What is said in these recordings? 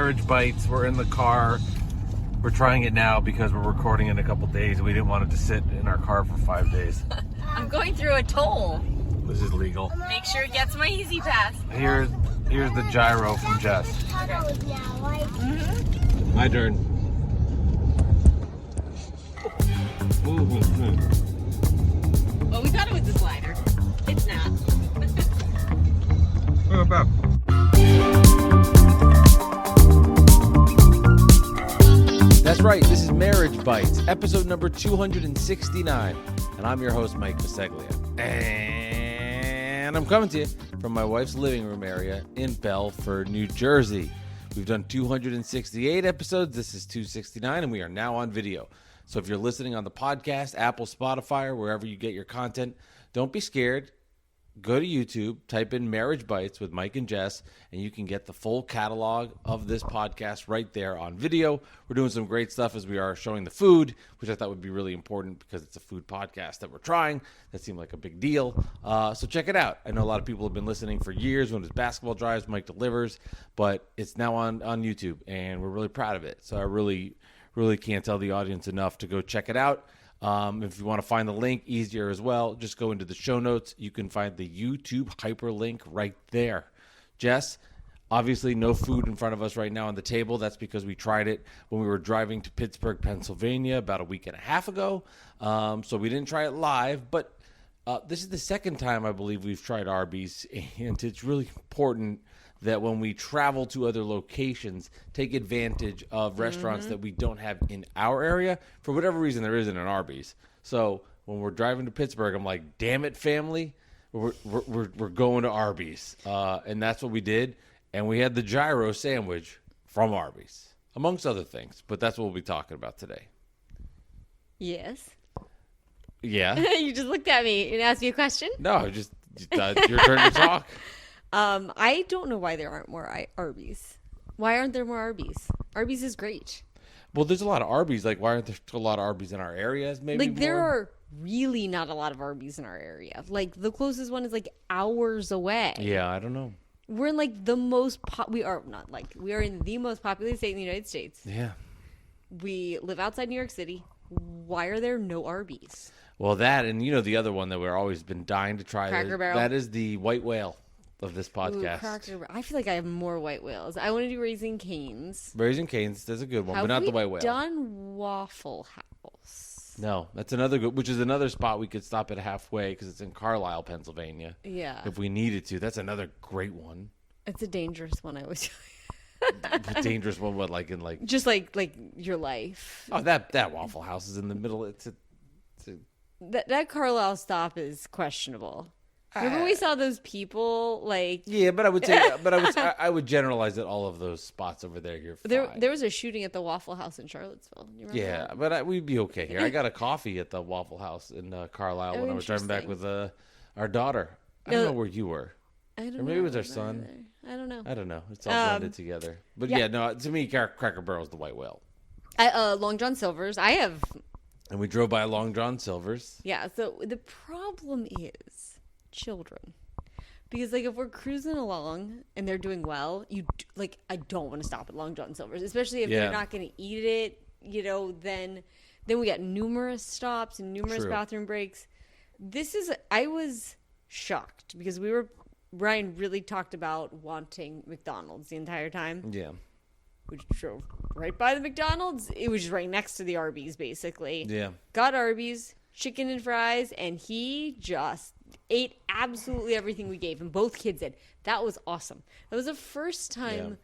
Marriage Bites. We're in the car. We're trying it now because we're recording in a couple days. We didn't want it to sit in our car for 5 days. I'm going through a toll. This is legal. Make sure it gets my Easy Pass. Here's the gyro from Jess. My turn. Well, we thought it was a slider. It's not. Look up. That's right, this is Marriage Bites, episode number 269. And I'm your host, Mike Biseglia. And I'm coming to you from my wife's living room area in Belford, New Jersey. We've done 268 episodes. This is 269, and we are now on video. So if you're listening on the podcast, Apple, Spotify, or wherever you get your content, don't be scared. Go to YouTube, type in Marriage Bites with Mike and Jess, and you can get the full catalog of this podcast right there on video. We're doing some great stuff as we are showing the food, which I thought would be really important because it's a food podcast that we're trying. That seemed like a big deal. So check it out. I know a lot of people have been listening for years when it's basketball drives, Mike delivers, but it's now on YouTube, and we're really proud of it. So I really can't tell the audience enough to go check it out. If you want to find the link, easier as well, just go into the show notes. You can find the YouTube hyperlink right there. Jess, obviously no food in front of us right now on the table. That's because we tried it when we were driving to Pittsburgh, Pennsylvania about a week and a half ago. So we didn't try it live, but this is the second time I believe we've tried Arby's, and it's really important that when we travel to other locations, take advantage of restaurants that we don't have in our area. For whatever reason, there isn't an Arby's. So when we're driving to Pittsburgh, I'm like, damn it, family, we're going to Arby's. And that's what we did. And we had the gyro sandwich from Arby's, amongst other things. But that's what we'll be talking about today. Yes. Yeah. You just looked at me and asked me a question? No, just your turn to talk. I don't know why there aren't more Arby's. Why aren't there more Arby's? Arby's is great. Well, there's a lot of Arby's. Like, why aren't there a lot of Arby's in our areas? Maybe like there are really not a lot of Arby's in our area. Like the closest one is like hours away. Yeah, I don't know. We're in like the most we are in the most populated state in the United States. Yeah. We live outside New York City. Why are there no Arby's? Well, that and the other one that we've always been dying to try. Cracker Barrel. That is the white whale of this podcast. Ooh, I feel like I have more white whales. I want to do Raising Cane's. Raising Cane's, that's a good one, but not the white whale. Have we done Waffle House? No, that's another good, which is another spot we could stop at halfway because it's in Carlisle, Pennsylvania. Yeah. If we needed to. That's another great one. It's a dangerous one, I would tell you. Dangerous one, what, like in like... Just like your life. Oh, that Waffle House is in the middle. That Carlisle stop is questionable. Remember we saw those people like... Yeah, but I would say, I would generalize that all of those spots over there here. There was a shooting at the Waffle House in Charlottesville. You remember that? But we'd be okay here. I got a coffee at the Waffle House in Carlisle when I was driving back with our daughter. I don't know where you were. I don't know. Or maybe it was our son. I don't know. It's all blended together. But to me, Cracker Barrel's the white whale. Long John Silver's. I have... And we drove by Long John Silver's. Yeah, so the problem is children. Because, like, if we're cruising along and they're doing well, I don't want to stop at Long John Silver's. Especially if they're not going to eat it, then we got numerous stops and numerous bathroom breaks. I was shocked because Ryan really talked about wanting McDonald's the entire time. Yeah. We drove right by the McDonald's. It was just right next to the Arby's, basically. Yeah. Got Arby's, chicken and fries, and he just ate absolutely everything we gave him. Both kids did. That was awesome. That was the first time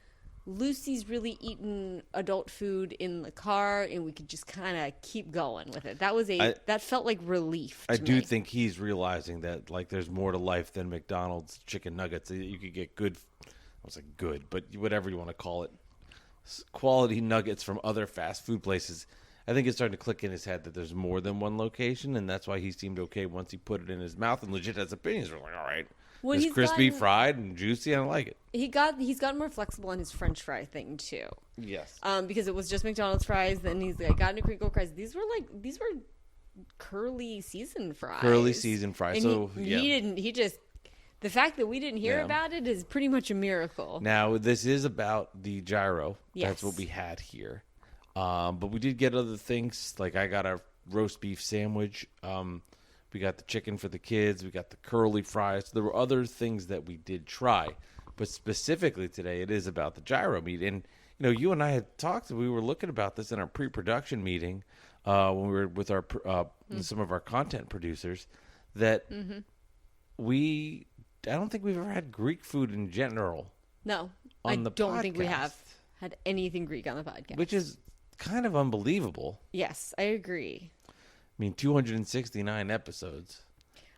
Lucy's really eaten adult food in the car, and we could just kind of keep going with it. That felt like relief to I do me. think he's realizing that, like, there's more to life than McDonald's chicken nuggets. You could get good, I was like good, but whatever you want to call it, quality nuggets from other fast food places. I think it's starting to click in his head that there's more than one location, and that's why he seemed okay once he put it in his mouth and legit has opinions. We're like, all right, it's crispy, fried, and juicy. I don't like it. He's gotten more flexible on his French fry thing too. Yes. Because it was just McDonald's fries. Then he's like, got into crinkle fries. These were curly seasoned fries. Curly seasoned fries. And so he just The fact that we didn't hear about it is pretty much a miracle. Now, this is about the gyro. Yes. That's what we had here. But we did get other things. Like I got a roast beef sandwich. We got the chicken for the kids. We got the curly fries. There were other things that we did try. But specifically today, it is about the gyro meat. And, you and I had talked. We were looking about this in our pre-production meeting when we were with our some of our content producers that I don't think we've ever had Greek food in general. No, I don't think we have had anything Greek on the podcast. Which is kind of unbelievable. Yes, I agree. I mean, 269 episodes.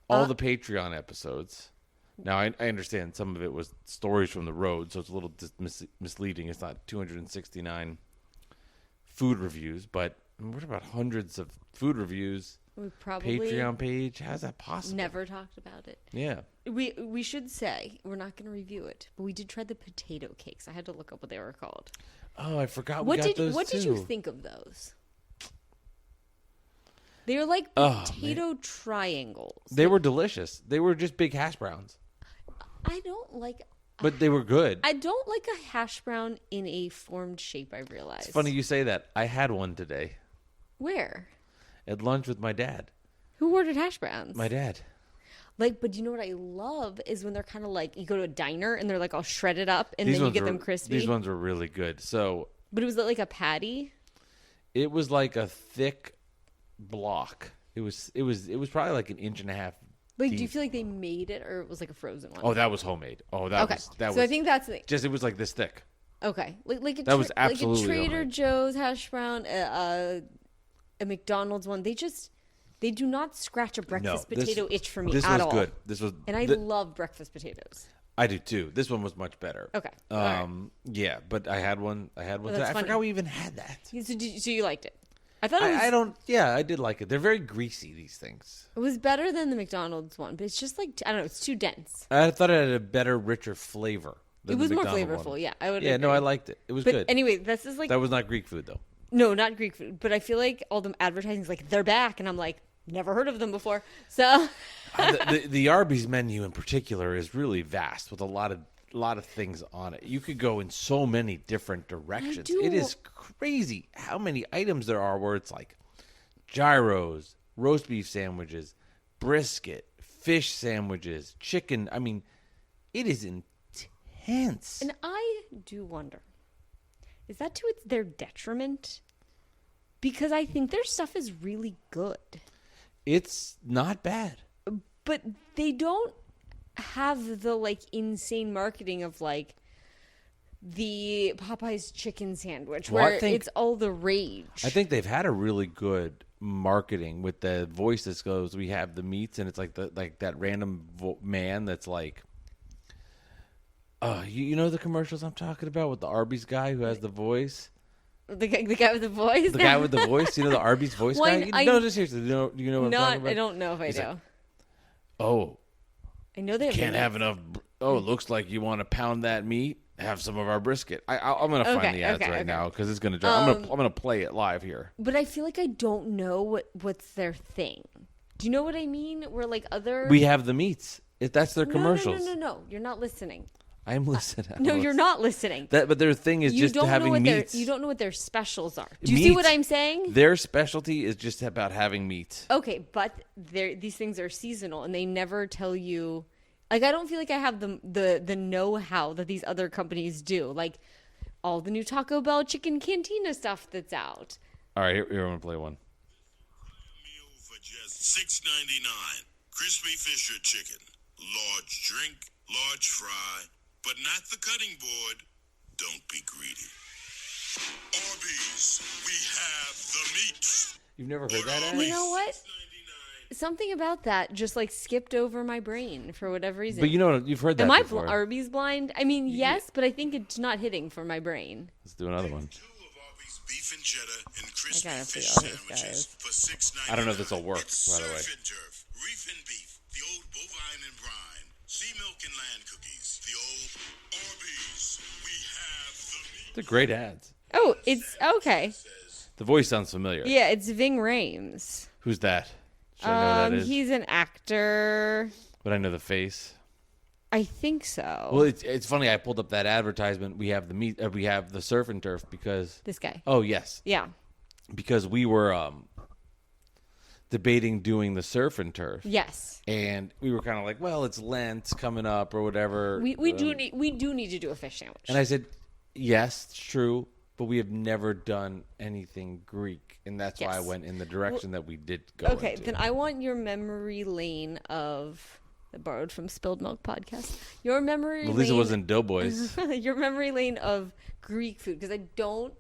All the Patreon episodes. Now, I understand some of it was stories from the road, so it's a little misleading. It's not 269 food reviews, but what about hundreds of food reviews? We probably Patreon page. How's that possible? Never talked about it. Yeah. We should say we're not going to review it, but we did try the potato cakes. I had to look up what they were called. Oh, I forgot we got those What too. did you think of those? They were like potato triangles. They were delicious. They were just big hash browns. I don't like... But they were good. I don't like a hash brown in a formed shape, I realize. It's funny you say that. I had one today. Where? At lunch with my dad. Who ordered hash browns? My dad. But you know what I love is when they're kind of like, you go to a diner and they're like all shredded up and then you get them crispy. These ones were really good. But it was like a patty? It was like a thick block. It was probably like an inch and a half Like, deep. do you feel like they made it or it was like a frozen one? Oh, that was homemade. Oh, that was. So I think that's the... Just, it was like this thick. Okay. That was absolutely like a Trader homemade. Joe's hash brown, a McDonald's one. They do not scratch a breakfast potato itch for me at all. This was good. And I love breakfast potatoes. I do too. This one was much better. Okay. Yeah, but I had one. I forgot we even had that. So you liked it? I thought it was... I don't... Yeah, I did like it. They're very greasy, these things. It was better than the McDonald's one, but it's just like, I don't know, it's too dense. I thought it had a better, richer flavor than It was the more McDonald's flavorful, one. yeah. I would Yeah, agree. no, I liked it. It was But good. anyway, this is like... That was not Greek food, though. No, not Greek food. But I feel like all the advertising is like, they're back. And I'm like, never heard of them before. So... the Arby's menu in particular is really vast with a lot of things on it. You could go in so many different directions. It is crazy how many items there are where it's like gyros, roast beef sandwiches, brisket, fish sandwiches, chicken. I mean, it is intense. And I do wonder, is that to their detriment? Because I think their stuff is really good. It's not bad. But they don't have the like insane marketing of like the Popeye's chicken sandwich where it's all the rage. I think they've had a really good marketing with the voice that goes, we have the meats, and it's like that random man that's like, you know the commercials I'm talking about with the Arby's guy who has the voice? The guy with the voice? The guy with the voice? You know the Arby's voice guy? No, just seriously. Do you know what I'm talking about? I don't know if I do. Like, oh. I know they can't have enough. Oh, it looks like you want to pound that meat. Have some of our brisket. I'm going to find the ads right now because it's going to drive. I'm going to play it live here. But I feel like I don't know what's their thing. Do you know what I mean? Where like other... We have the meats. That's their commercials. No. You're not listening. I'm listening. You're not listening. But their thing is just having meats. You don't know what their specials are. Do you see what I'm saying? Their specialty is just about having meat. Okay, but these things are seasonal, and they never tell you. Like, I don't feel like I have the know-how that these other companies do. Like, all the new Taco Bell chicken cantina stuff that's out. All right, here I'm going to play one. Meal for just $6.99. Crispy Fisher chicken. Large drink, large fry. But not the cutting board. Don't be greedy. Arby's, we have the meats. You've never heard that ad? You know what? Something about that just like skipped over my brain for whatever reason. But you know what? You've heard that before. Am I Arby's blind? I mean, yes, but I think it's not hitting for my brain. Let's do another one. Two of Arby's beef and cheddar and crispy I gotta see fish all these sandwiches guys. for $6.99. I don't know if this will work, It's by the way. surf and turf, reef and beef, the old bovine and brine, sea milk and land cookies, the old Arby's. We have the meat. They're great ads. Oh, it's okay. The voice sounds familiar. Yeah, it's Ving Rhames. Who's that? Should I know who that is? He's an actor. But I know the face. I think so. Well, it's funny. I pulled up that advertisement. We have we have the surf and turf because this guy. Oh yes, Yeah. because we were debating doing the surf and turf. Yes. And we were kind of like, well, it's Lent coming up or whatever. We do need to do a fish sandwich. And I said, yes, it's true, but we have never done anything Greek, and that's why I went in the direction that we did go. Okay, then I want your memory lane of the Borrowed from Spilled Milk podcast. Your memory lane. Lisa was in Doughboys. Your memory lane of Greek food, because I don't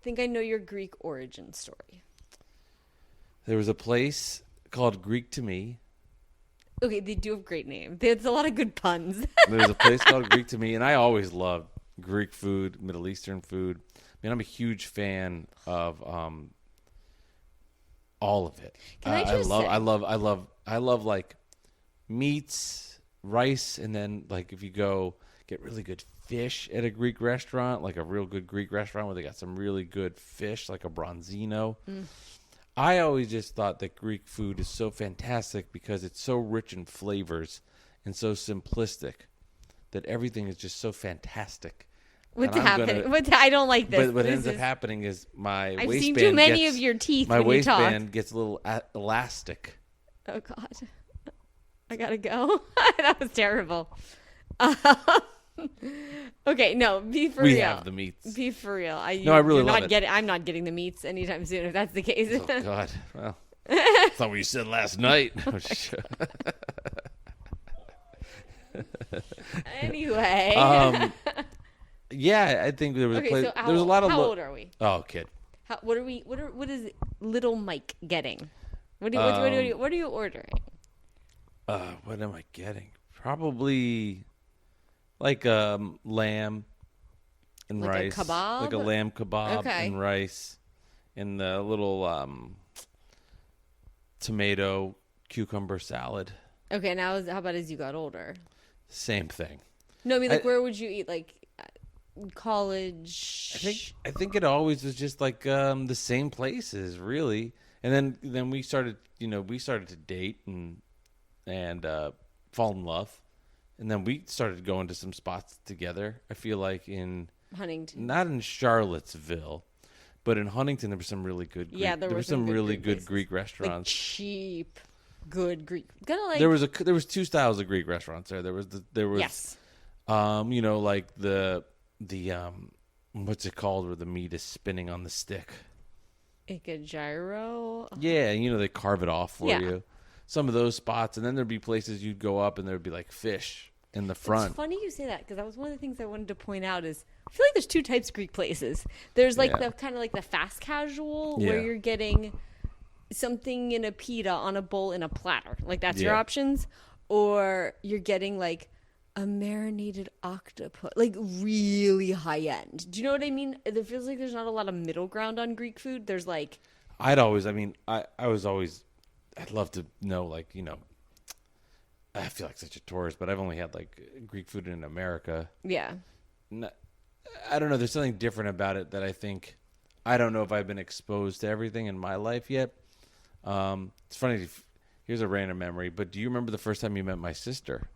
think I know your Greek origin story. There was a place called Greek to Me. Okay, they do have great names. There's a lot of good puns. There was a place called Greek to Me, and I always loved Greek food, Middle Eastern food. I mean, I'm a huge fan of all of it. I love like meats, rice, and then like if you go get really good fish at a Greek restaurant, like a real good Greek restaurant where they got some really good fish, like a bronzino. I always just thought that Greek food is so fantastic because it's so rich in flavors and so simplistic that everything is just so fantastic. What's happening? I don't like this. But what ends up happening is my I've waistband seen too many of your teeth my when you talk. waistband gets a little elastic. Oh, God. I gotta go. That was terrible. Okay, no, be for real. We have the meats. Be for real. I really love it. I'm not getting the meats anytime soon if that's the case. Oh, God. Well, that's not what you said last night. Anyway. Yeah, I think there was a place. So there was a lot of. How old are we? Oh, kid. What is little Mike getting? What are you ordering? What am I getting? Probably like lamb and like rice. A kebab? Like a lamb kebab Okay. and rice, and the little tomato cucumber salad. Okay, now how about as you got older? Same thing. No, I mean where would you eat? Like college? I think it always was just like the same places, really. And then we started to date and fall in love. And then we started going to some spots together. I feel like in Huntington. Not in Charlottesville, but in Huntington there were some really good Greek, there were some really Greek good places. Greek restaurants. Like cheap, good Greek. Kind of like There was two styles of Greek restaurants there. There was yes. Like the what's it called where the meat is spinning on the stick? Like a gyro. Yeah, they carve it off for Yeah. you. Some of those spots, and then there'd be places you'd go up and there'd be like fish in the front. It's funny you say that because that was one of the things I wanted to point out is I feel like there's two types of Greek places. There's like the kind of like the fast casual where you're getting something in a pita on a bowl in a platter. Like that's your options. Or you're getting like a marinated octopus, like really high end. Do you know what I mean? It feels like there's not a lot of middle ground on Greek food. There's like I'd love to know, like, I feel like such a tourist, but I've only had like Greek food in America. Yeah. I don't know. There's something different about it that I don't know if I've been exposed to everything in my life yet. It's funny. Here's a random memory, but do you remember the first time you met my sister?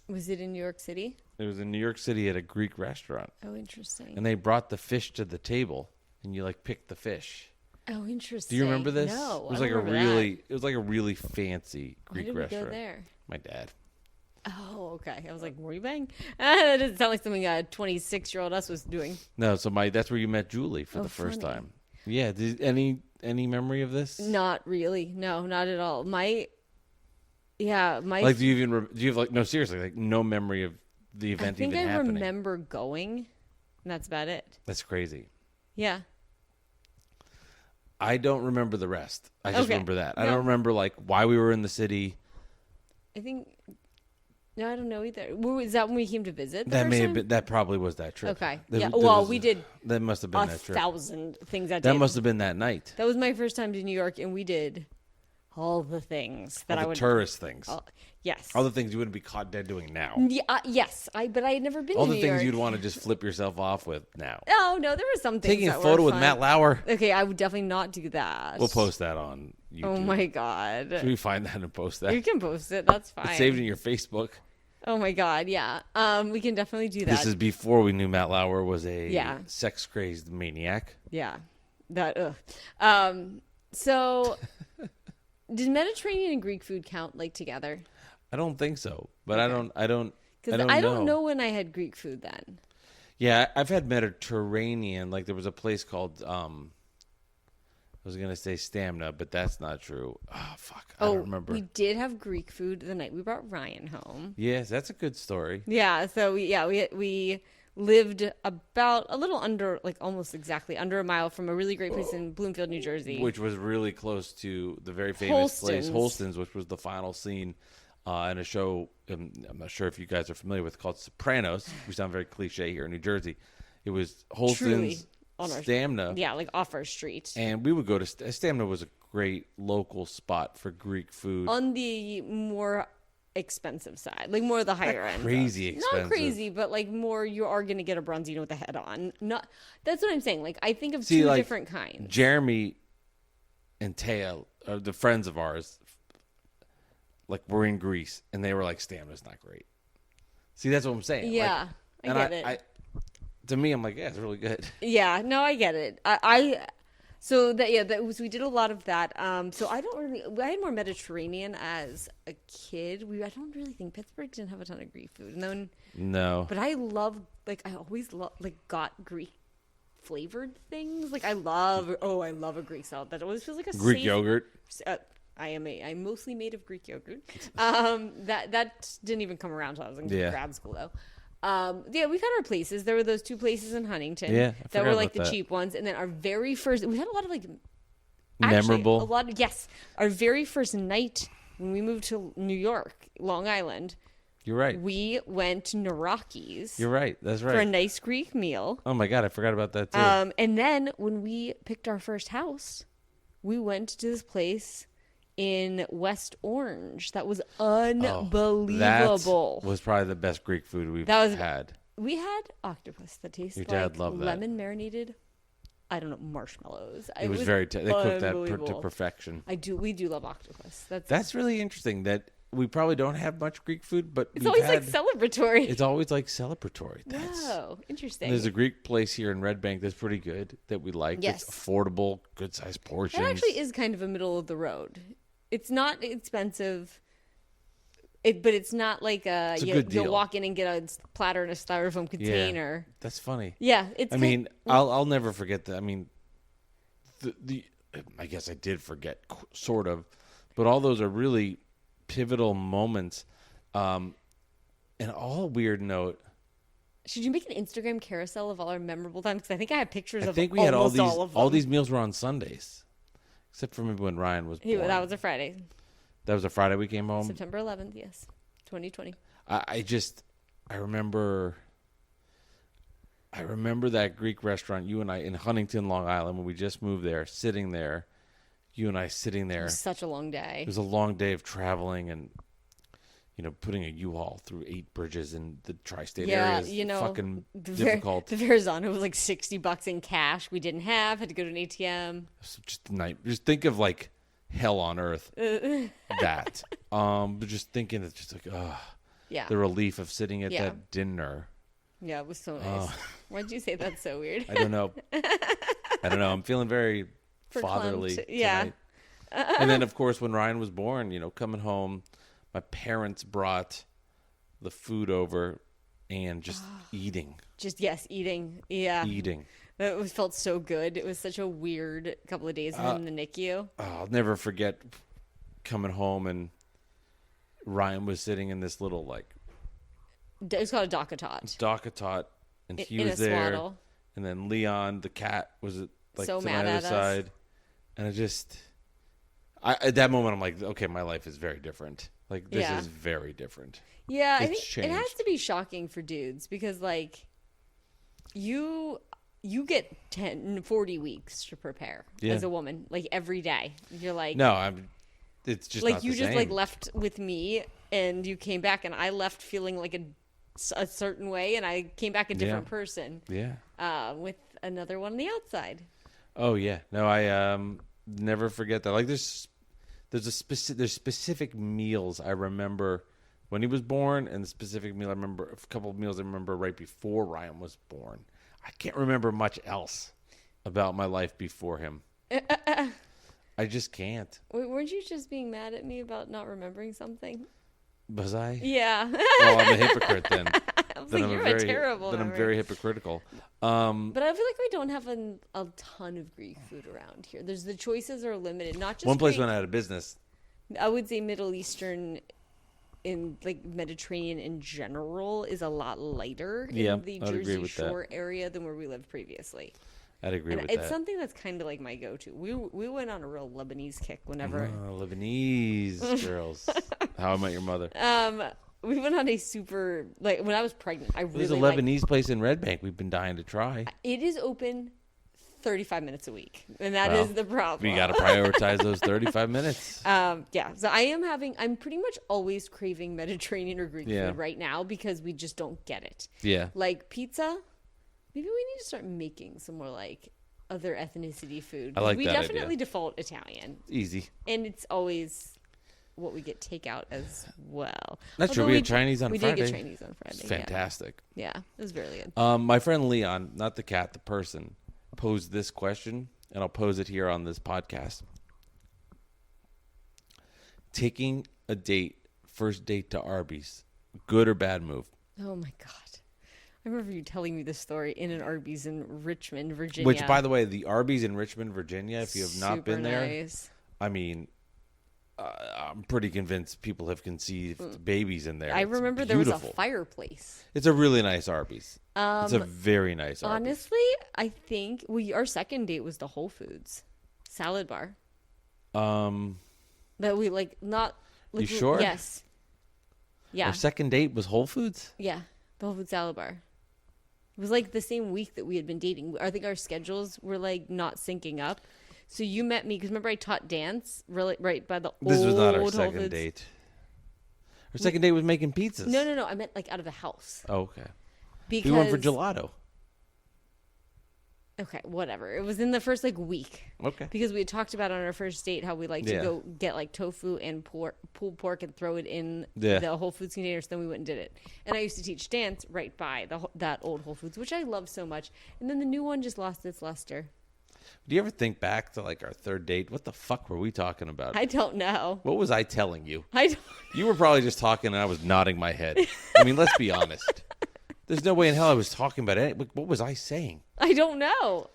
Was it in New York City? It was in New York City at a Greek restaurant. Oh, interesting. And they brought the fish to the table, and you like picked the fish. Oh, interesting. Do you remember this? No, it was like a really fancy Greek Why did restaurant. we go there? My dad. Oh, okay. I was like, were you bang? That doesn't sound like something a 26-year-old us was doing. No, so that's where you met Julie for the first funny. time. Yeah. Any memory of this? Not really. No, not at all. My. Like, do you have like no seriously like no memory of the event even happening? I think I remember going, and that's about it. That's crazy. Yeah. I don't remember the rest. I just remember that. I No. don't remember like why we were in the city. I think. No, I don't know either. Is that when we came to visit? That probably was that trip. Okay. There We did. That must have been that trip. 1,000 things that day. That must have been that night. That was my first time to New York, and we did all the things that all I the would. tourist things. Yes. All the things you wouldn't be caught dead doing now. Yeah, yes, but I had never been All to the New things York. you'd want to just flip yourself off with now. Oh no, there were some things. Taking a that photo were with fun. Matt Lauer. Okay, I would definitely not do that. We'll post that on YouTube. Oh my god. Should we find that and post that? You can post it. That's fine. It's saved in your Facebook. Oh my God, yeah. We can definitely do that. This is before we knew Matt Lauer was a Yeah. sex-crazed maniac. Yeah. So did Mediterranean and Greek food count like together? I don't think so, but Okay. I don't Because I don't know when I had Greek food then. Yeah, I've had Mediterranean. Like there was a place called I was gonna say Stamina, but that's not true. Oh fuck, I don't remember. We did have Greek food the night we brought Ryan home. Yes, that's a good story. Yeah, so we lived about a little under, like almost exactly under a mile from a really great place in Bloomfield, New Jersey. Which was really close to the very famous place, Holston's. Holston's, which was the final scene in a show, I'm not sure if you guys are familiar with, called Sopranos. We sound very cliche here in New Jersey. It was Truly Holston's, on our Stamina. Yeah, like off our street. And we would go to Stamina was a great local spot for Greek food. On the more expensive side, like more the higher end. Crazy expensive. Not crazy, but like more you are going to get a bronzino with the head on. Not That's what I'm saying. Like I think of two like, different kinds. Jeremy and Taya are the friends of ours. Like we're in Greece, and they were like, "Stamina's not great." See, that's what I'm saying. Yeah, like, I get it. To me, I'm like, yeah, it's really good. Yeah, no, I get it. We did a lot of that. So I had more Mediterranean as a kid. I don't really think Pittsburgh didn't have a ton of Greek food. And then, No. but I always got Greek flavored things. Like I love a Greek salad. That always feels like a Greek safe, yogurt. I'm mostly made of Greek yogurt. That didn't even come around until I was in grad school though. We've had our places. There were those two places in Huntington that were like the cheap ones, and then our very first. We had a lot of Memorable. Our very first night when we moved to New York, Long Island. You're right. We went to Naraki's. You're right. That's right. For a nice Greek meal. Oh my God, I forgot about that too. And then when we picked our first house, we went to this place in West Orange. That was unbelievable. That was probably the best Greek food we've had. We had octopus that tasted Your dad loved that. Lemon marinated, I don't know, marshmallows. It was very they cooked that to perfection. We do love octopus. That's really interesting that we probably don't have much Greek food, but it's always like celebratory. It's always like celebratory. Oh, interesting. There's a Greek place here in Red Bank that's pretty good that we like. Yes. It's affordable, good sized portions. It actually is kind of a middle of the road. It's not expensive, but it's not like it's a good deal. You'll walk in and get a platter in a styrofoam container. Yeah, that's funny. Yeah, I'll never forget that. I mean, I guess I did forget, sort of, but all those are really pivotal moments. And all weird note. Should you make an Instagram carousel of all our memorable times? Because I think I have pictures of I think we had all of them. All these meals were on Sundays. Except for maybe when Ryan was born. That was a Friday. That was a Friday we came home? September 11th, yes. 2020. I remember that Greek restaurant, you and I, in Huntington, Long Island, when we just moved there, sitting there, you and I sitting there. It was such a long day. It was a long day of traveling and, putting a U-Haul through 8 bridges in the tri-state area is fucking difficult. The Verrazano was like $60 in cash we didn't have. Had to go to an ATM. Just a night. Just think of like hell on earth. That. But just thinking it's just like, the relief of sitting at that dinner. Yeah, it was so nice. Why'd you say that's so weird? I don't know. I'm feeling very fatherly tonight. And then, of course, when Ryan was born, coming home, my parents brought the food over and just eating. Eating. Yeah. Eating. It felt so good. It was such a weird couple of days in the NICU. I'll never forget coming home and Ryan was sitting in this little, it was called a Docatot. And he was there. Swaddle. And then Leon, the cat, was so to mad my at other side. us. And at that moment, I'm like, okay, my life is very different. This is very different. Yeah, I think it has to be shocking for dudes because, you get 40 weeks to prepare as a woman, every day. You're like... No, it's just not you the just, same. left with me and you came back and I left feeling like a certain way and I came back a different person. Yeah. With another one on the outside. Oh, yeah. No, I never forget that. There's specific meals I remember when he was born, and the specific meal I remember, a couple of meals I remember right before Ryan was born. I can't remember much else about my life before him. I just can't. Wait, weren't you just being mad at me about not remembering something? Was I? Yeah. Well, I'm a hypocrite then. I was like, you're a terrible Then I'm memory. very hypocritical. But I feel like we don't have a ton of Greek food around here. The choices are limited. Not just One place Greek, went out of business. I would say Middle Eastern, in like Mediterranean in general, is a lot lighter in the I'd agree Jersey with that. Shore area than where we lived previously. I'd agree And with it's that. something that's kind of like my go-to. We went on a real Lebanese kick whenever. Lebanese girls. How I Met Your Mother. We went on a super, like, when I was pregnant, I There's really a Lebanese place in Red Bank we've been dying to try. It is open 35 minutes a week, and that Well, is the problem. We got to prioritize those 35 minutes. Yeah, so I'm pretty much always craving Mediterranean or Greek Yeah. food right now because we just don't get it. Yeah. Like pizza, maybe we need to start making some more like other ethnicity food. I like we that idea. definitely default Italian, Easy. and it's always what we get takeout as well. That's true. Although We had Chinese on we Friday. did get Chinese on Friday. It's fantastic. Yeah, it was very good. My friend Leon, not the cat, the person, posed this question, and I'll pose it here on this podcast. Taking a first date to Arby's, good or bad move? Oh my god. I remember you telling me this story in an Arby's in Richmond, Virginia. Which, by the way, the Arby's in Richmond, Virginia, if you have not Super been there, nice. I mean, I'm pretty convinced people have conceived babies in there. I It's remember there was a beautiful. fireplace. It's a really nice Arby's. It's a very nice Arby's. Honestly, I think our second date was the Whole Foods salad bar. That we like not. Like, You sure? Yes. Yeah. Our second date was Whole Foods? Yeah. The Whole Foods salad bar. It was like the same week that we had been dating. I think our schedules were like not syncing up. So you met me because remember I taught dance really right by the This was not our old Whole second Foods. date. Our second date was making pizzas. No. I meant like out of the house. Oh, okay. Because We went for gelato. Okay, whatever. It was in the first like week. Okay. Because we had talked about on our first date how we like to Yeah. go get like tofu and pulled pork and throw it in Yeah. the Whole Foods container. So then we went and did it. And I used to teach dance right by that old Whole Foods, which I love so much. And then the new one just lost its luster. Do you ever think back to like our third date? What the fuck were we talking about? I don't know. What was I telling you? I don't. You were probably just talking and I was nodding my head. I mean, let's be honest. There's no way in hell I was talking about it. What was I saying? I don't know.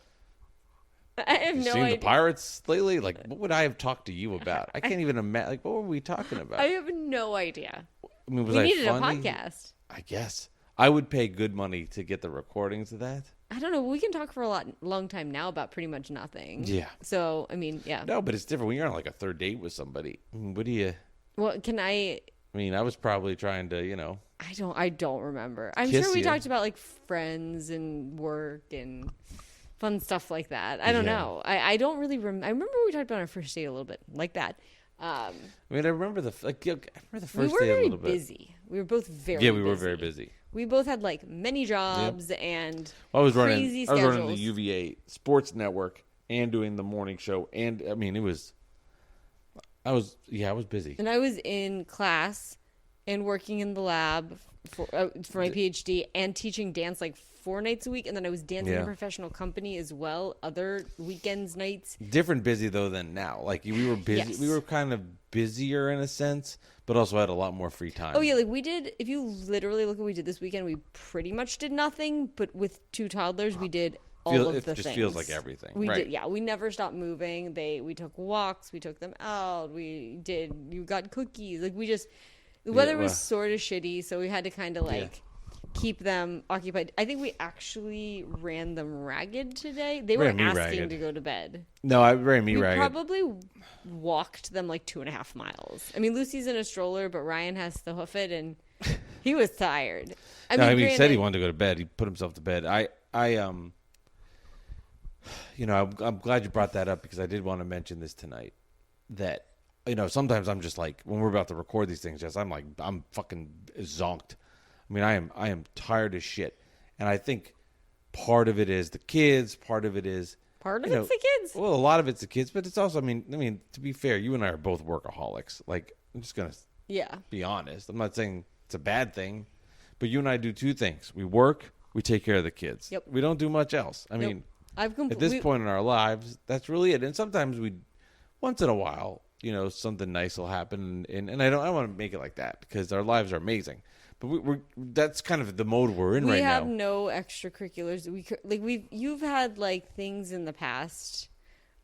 I have You no seen idea. the Pirates lately? Like, what would I have talked to you about? I can't even imagine. Like, what were we talking about? I have no idea. I mean, was We I needed funny? a podcast. I guess I would pay good money to get the recordings of that. I don't know. We can talk for a long time now about pretty much nothing. Yeah. So I mean, yeah. No, but it's different when you're on like a third date with somebody. I mean, what do you? Well, can I? I mean, I was probably trying to, you know. I don't remember. I'm Kiss sure we you. talked about like friends and work and fun stuff like that. I don't Yeah. know. I don't really remember. I remember we talked about our first date a little bit like that. I mean, I remember the We first were day a very little bit. busy. We were both very Yeah, we were very busy. We both had like many jobs and Well, I was crazy running schedules. the UVA Sports Network and doing the morning show, and I mean, I was busy. And I was in class and working in the lab for my PhD and teaching dance like 4 nights a week. And then I was dancing in Yeah. a professional company as well, other weekends, nights. Different busy though than now. Like we were busy. Yes. We were kind of busier in a sense, but also had a lot more free time. Oh, yeah. Like we did, if you literally look at what we did this weekend, we pretty much did nothing. But with 2 toddlers, we did all of it the just things. feels like everything. We right. did, yeah. We never stopped moving. We took walks. We took them out. You got cookies. Like the weather was well- sort of shitty, so we had to kind of like keep them occupied. I think we actually ran them ragged today. They were Ran me asking ragged. to go to bed. No, I ran me We ragged. probably walked them like 2.5 miles. I mean, Lucy's in a stroller, but Ryan has to hoof it, and he was tired. He said he granted- wanted to go to bed. He put himself to bed. You know, I'm glad you brought that up because I did want to mention this tonight. That, you know, sometimes I'm just like, when we're about to record these things, Jess, I'm fucking zonked. I mean, I am tired as shit, and I think part of it is the kids. Part of it is Part of you it's know, the kids. Well, a lot of it's the kids, but it's also, I mean, to be fair, you and I are both workaholics. Like, I'm just gonna Yeah. Be honest. I'm not saying it's a bad thing, but you and I do two things. We work, we take care of the kids. Yep. We don't do much else. I mean, at this point in our lives, that's really it. And sometimes once in a while, something nice will happen. And I don't want to make it like that because our lives are amazing. But that's kind of the mode we're in right now. We have no extracurriculars. You've had like things in the past.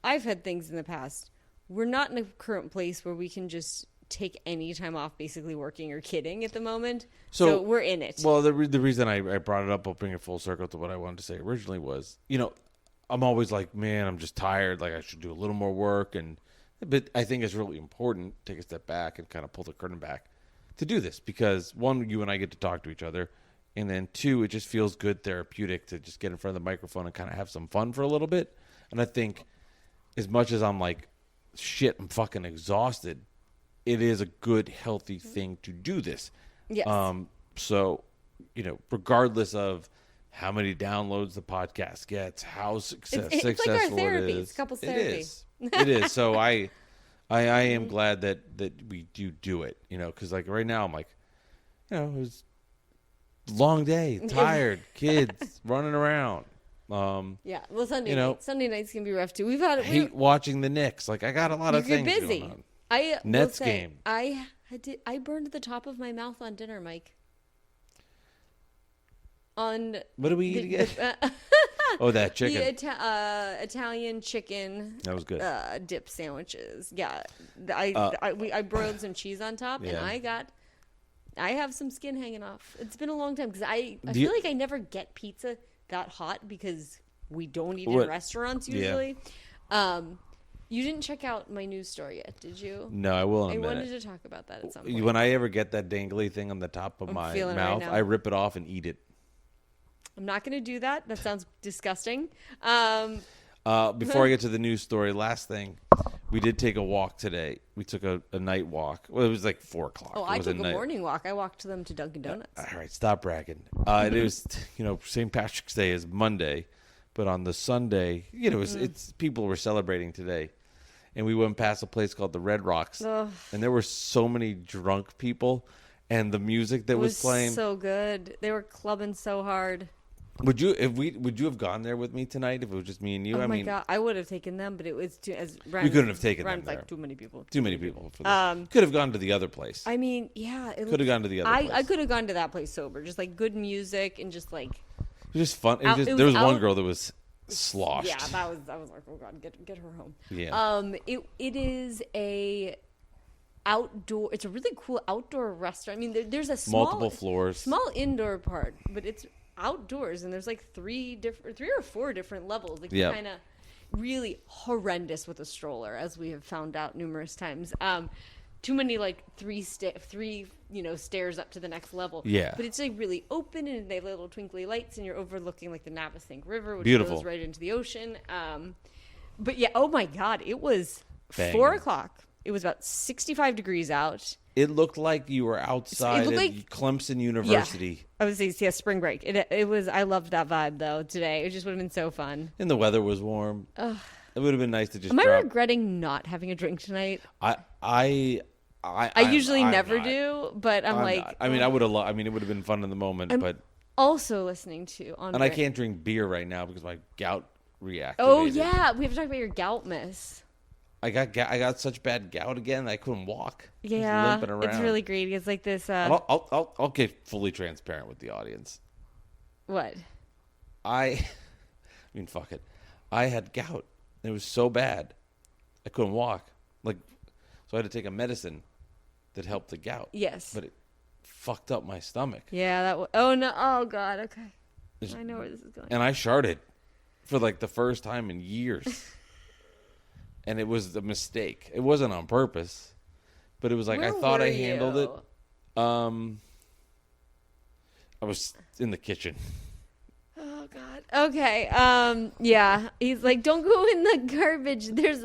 I've had things in the past. We're not in a current place where we can just take any time off basically working or kidding at the moment. So we're in it. Well, the reason I brought it up, I'll bring it full circle to what I wanted to say originally was, I'm always like, man, I'm just tired. Like I should do a little more work. But I think it's really important to take a step back and kind of pull the curtain back to do this because one, you and I get to talk to each other. And then two, it just feels good, therapeutic to just get in front of the microphone and kind of have some fun for a little bit. And I think as much as I'm like, shit, I'm fucking exhausted, it is a good, healthy thing to do this. Yes. So, regardless of how many downloads the podcast gets, how successful it's like our therapy. it is. It's couples therapy. It is. So I am glad that we do it, because like right now I'm like, it was a long day, tired, kids running around. Yeah, well, Sunday nights can be rough too. I hate watching the Knicks. Like I got a lot of things busy. going on. Nets game. I burned the top of my mouth on dinner, Mike. What do we eat again? That chicken. The Italian chicken. That was good. Dip sandwiches. Yeah, I broiled some cheese on top, and I have some skin hanging off. It's been a long time because I feel like I never get pizza that hot because we don't eat in restaurants usually. Yeah. You didn't check out my news story yet, did you? No, I will in a minute. I wanted to talk about that at some point. When I ever get that dangly thing on the top of my mouth, I rip it off and eat it. I'm not going to do that. That sounds disgusting. Before I get to the news story, last thing, we did take a walk today. We took a night walk. Well, it was like 4 o'clock. Oh, I took a morning walk. I walked them to Dunkin' Donuts. All right, stop bragging. It was, St. Patrick's Day is Monday, but on the Sunday, it's people were celebrating today. And we went past a place called the Red Rocks, and there were so many drunk people, and the music that was playing so good. They were clubbing so hard. Would you have gone there with me tonight if it was just me and you? Oh my God, I would have taken them, but it was too. You couldn't have taken them there. Like too many people. Too many people. For this. Could have gone to the other place. I mean, yeah, could have gone to the other place. I could have gone to that place sober, just like good music and just like. It was just fun. There was one girl that was sloshed. Yeah, I was like, oh God, get her home. Yeah. It is a outdoor. It's a really cool outdoor restaurant. I mean, there's a multiple floors, small indoor part, but it's outdoors, and there's like 3 or 4 different levels. Like kind of really horrendous with a stroller, as we have found out numerous times. Too many like 3 stairs up to the next level. Yeah. But it's like really open, and they have little twinkly lights, and you're overlooking like the Navasink River, which beautiful. goes right into the ocean. But yeah, oh my God, it was Bang. 4 o'clock. It was about 65 degrees out. It looked like you were outside at Clemson University. Yeah, I would say spring break. It was. I loved that vibe though today. It just would have been so fun. And the weather was warm. It would have been nice to just. Am I regretting not having a drink tonight? I usually never do, but I'm like. Not. I mean, I would have. I mean, it would have been fun in the moment, but also listening to on. And I can't drink beer right now because my gout reactivated. Oh yeah, we have to talk about your gout, miss. I got such bad gout again that I couldn't walk. Yeah, limping around. It's really great. It's like this. I'll get fully transparent with the audience. What? I mean, fuck it. I had gout. It was so bad, I couldn't walk. So I had to take a medicine that helped the gout. Yes, but it fucked up my stomach. Yeah, oh no! Oh God! Okay, I know where this is going. And I sharted for like the first time in years. And it was a mistake. It wasn't on purpose, but it was like I thought I handled it. I was in the kitchen. Oh God. Okay. Yeah. He's like, don't go in the garbage. There's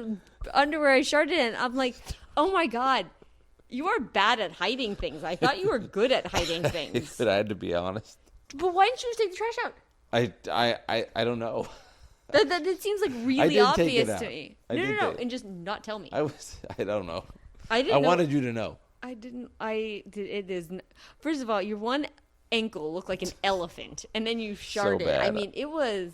underwear I sharted in. I'm like, oh my God, you are bad at hiding things. I thought you were good at hiding things. But I had to be honest. But why didn't you just take the trash out? I don't know. That seems like really obvious to me. No, and just not tell me. I don't know. I didn't know. wanted you to know. I didn't. It is. First of all, your one ankle looked like an elephant, and then you sharded. bad. I mean, it was.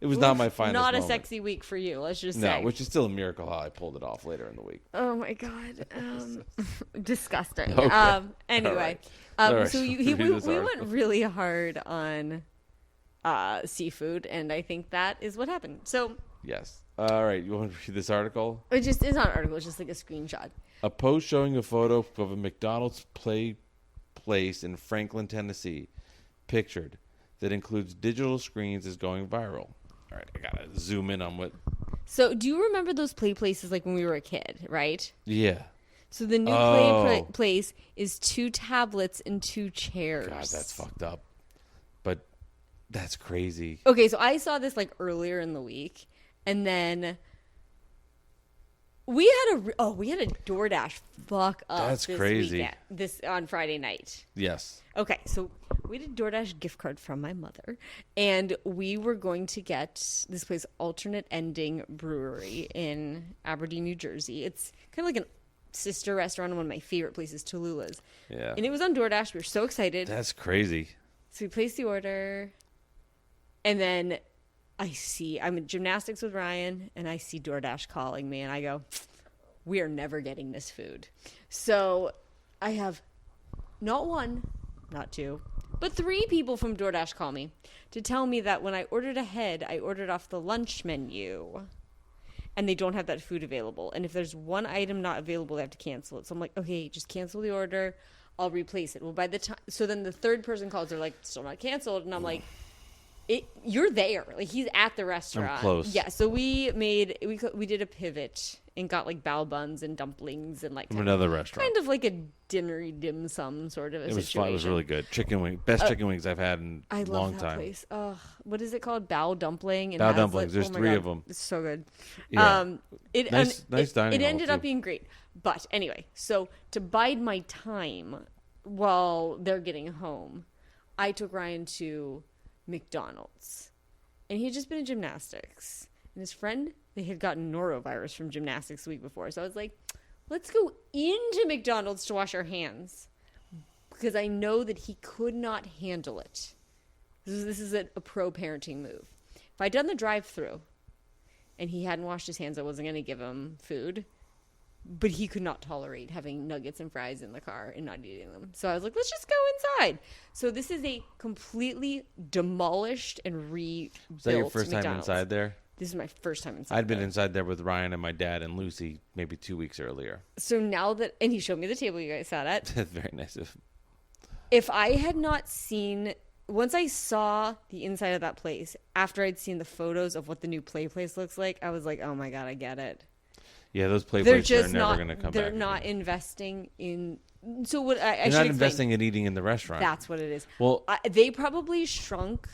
It was not my finest Not moment. a sexy week for you. Let's just No, say. which is still a miracle how I pulled it off later in the week. Oh my god, disgusting. Okay. Anyway, All right. so Read we this went article. really hard on seafood, and I think that is what happened. So Yes. All right. You want to read this article? it's not an article; it's just like a screenshot. A post showing a photo of a McDonald's place in Franklin, Tennessee, pictured, that includes digital screens is going viral. All right, I gotta zoom in on what. So, do you remember those play places like when we were a kid, right? Yeah. So the new place is 2 tablets and 2 chairs. God, that's fucked up. But that's crazy. Okay, so I saw this like earlier in the week, and then we had a DoorDash fuck up. That's this crazy. weekend, this on Friday night. Yes. Okay, so we did a DoorDash gift card from my mother, and we were going to get this place, Alternate Ending Brewery in Aberdeen, New Jersey. It's kind of like an sister restaurant in one of my favorite places, Tallulah's. Yeah. And it was on DoorDash. We were so excited. That's crazy. So we placed the order, and then I'm in gymnastics with Ryan, and I see DoorDash calling me, and I go, we are never getting this food. So I have not 1, not 2, but 3 people from DoorDash call me to tell me that when I ordered ahead, I ordered off the lunch menu, and they don't have that food available. And if there's one item not available, they have to cancel it. So I'm like, okay, just cancel the order. I'll replace it. Well, by the time, so then the third person calls, they're like, still not canceled. And I'm like, you're there. Like, he's at the restaurant. I'm close. Yeah. So we did a pivot and got like bao buns and dumplings and like From another restaurant. kind of like a dinnery dim sum sort of a It was situation. fun. It was really good. Chicken wing. Best chicken wings I've had in I a love long that time. place. What is it called? Bao dumpling. It Bao has, dumplings. Like, There's my 3 God, of them. It's so good. Yeah. Nice dining It hall, ended up too. being great. But anyway, so to bide my time while they're getting home, I took Ryan to McDonald's. And he had just been in gymnastics. And his friend, they had gotten norovirus from gymnastics the week before. So I was like, let's go into McDonald's to wash our hands. Because I know that he could not handle it. This is a pro parenting move. If I'd done the drive-thru and he hadn't washed his hands, I wasn't going to give him food. But he could not tolerate having nuggets and fries in the car and not eating them. So I was like, let's just go inside. So this is a completely demolished and rebuilt Is that your first McDonald's. time inside there? This is my first time inside. I'd been there. inside there with Ryan and my dad and Lucy maybe 2 weeks earlier. So now that, and he showed me the table you guys sat at. That's very nice of him. If I had not seen, once I saw the inside of that place, after I'd seen the photos of what the new play place looks like, I was like, oh my God, I get it. Yeah, those play They're places are just never not, going to come they're back. not again. investing in, so what I They're should not explain. investing in eating in the restaurant. That's what it is. Well, They probably shrunk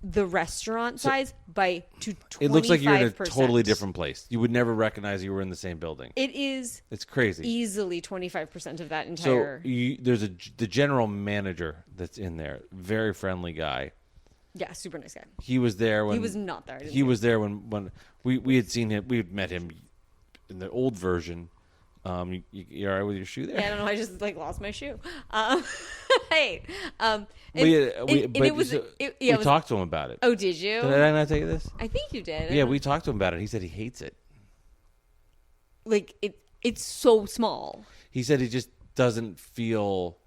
the restaurant size by to 25%. it looks like you're in a totally different place. You would never recognize you were in the same building. It is It's crazy. easily 25% of that So entire. there's the general manager that's in there, very friendly guy. Yeah, super nice guy. He was there when He was not there. I didn't He see was there when we had seen him. We had met him in the old version. You all right with your shoe there? Yeah, I don't know. I just like lost my shoe. Hey, We was. talked to him about it. Oh, did you? Did I not tell you this? I think you did. Yeah, we talked to him about it. He said he hates it. Like it's so small. He said he just doesn't feel.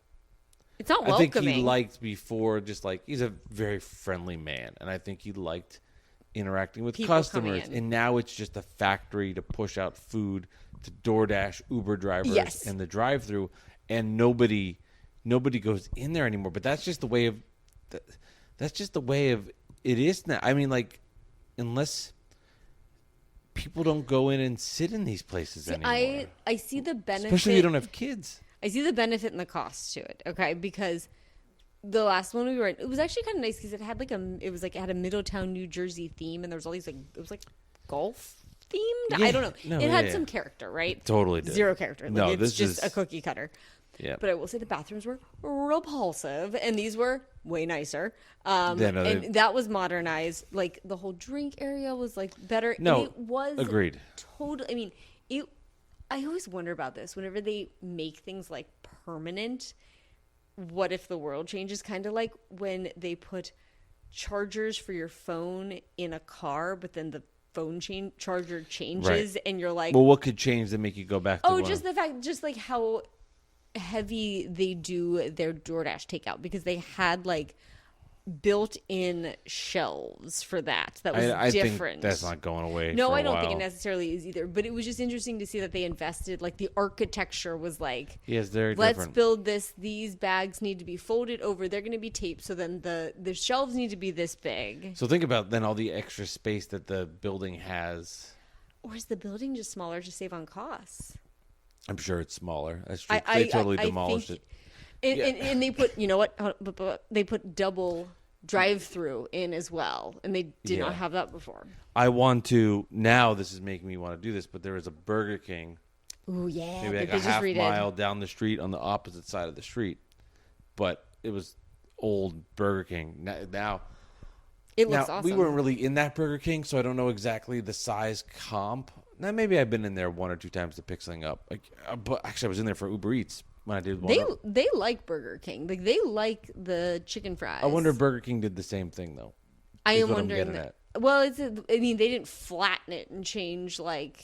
It's not I think welcoming. he liked before, just like he's a very friendly man, and I think he liked interacting with People customers. coming in. And now it's just a factory to push out food to DoorDash, Uber drivers, Yes. and the drive-through, and nobody goes in there anymore. But that's just the way of it is now. I mean, like, unless people don't go in and sit in these places anymore, I see the benefit. especially if you don't have kids. I see the benefit and the cost to it. Okay, because the last one we were in, it was actually kind of nice because it had it had a Middletown, New Jersey theme, and there was all these it was like golf themed. I don't know. No, it had yeah. some character, right? Totally did. Zero character. Like, No, it's this just is- a cookie cutter. Yeah. But I will say the bathrooms were repulsive, and these were way nicer. And that was modernized. Like the whole drink area was like better. No, and it was agreed. Totally. I mean, I always wonder about this. Whenever they make things like permanent, what if the world changes? Kind of like when they put chargers for your phone in a car, but then the phone charger changes, Right. and you're like, Well, what could change to make you go back to oh, one? just the fact, just like how heavy they do their DoorDash takeout, because they had like built-in shelves for that was I different. think that's not going away. No, for a I don't while. think it necessarily is either. But it was just interesting to see that they invested. Like the architecture was like, Yes, very let's different. build this. These bags need to be folded over. They're going to be taped. So then the shelves need to be this big. So think about then all the extra space that the building has. Or is the building just smaller to save on costs? I'm sure it's smaller. That's true. They totally demolished it. And they put, you know what? They put double drive-through in as well, and they did not have that before. I want to now. This is making me want to do this, but there is a Burger King. Oh yeah, Maybe like they a half redid. mile down the street on the opposite side of the street, but it was old Burger King. Now It looks awesome. we weren't really in that Burger King, so I don't know exactly the size comp. Now maybe I've been in there one or two times to pick something up. But actually, I was in there for Uber Eats when I did one. They like Burger King. Like they like the chicken fries. I wonder if Burger King did the same thing though. I is am what I'm wondering. getting at. Well, I mean, they didn't flatten it and change like.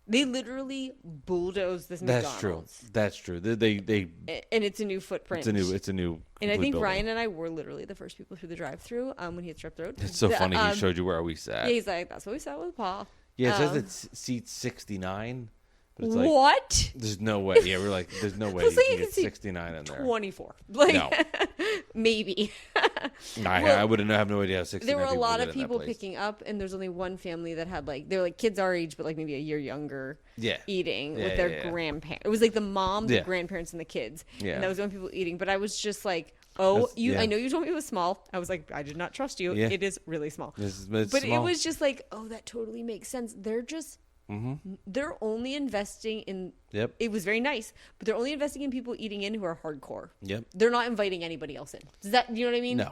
They literally bulldozed this McDonald's. That's true. They And it's a new footprint. it's a new. And I think building. Ryan and I were literally the first people through the drive-through when he had strep throat. It's so funny. He showed you where we sat. Yeah, he's like, that's what we sat with Paul. Yeah, it says it's seat 69. But it's like, What? there's no way. Yeah, we're like, there's no way you It's like can you get can see 69 in there. 24. Like, No. maybe. I would have no idea how 69 There were a people lot would of get in that people place. picking up, and there's only one family that had like they're like kids our age, but like maybe a year younger. Yeah. Eating Yeah, with their yeah. grandparents. It was like the mom, the Yeah. grandparents, and the kids. Yeah. And that was the only people eating. But I was just like, oh, Yeah. I know you told me it was small. I was like, I did not trust you. Yeah. It is really small. It's But it small. was just like, oh, that totally makes sense. They're just, they're only investing in. Yep. It was very nice, but they're only investing in people eating in who are hardcore. Yep. They're not inviting anybody else in. Does that, you know what I mean?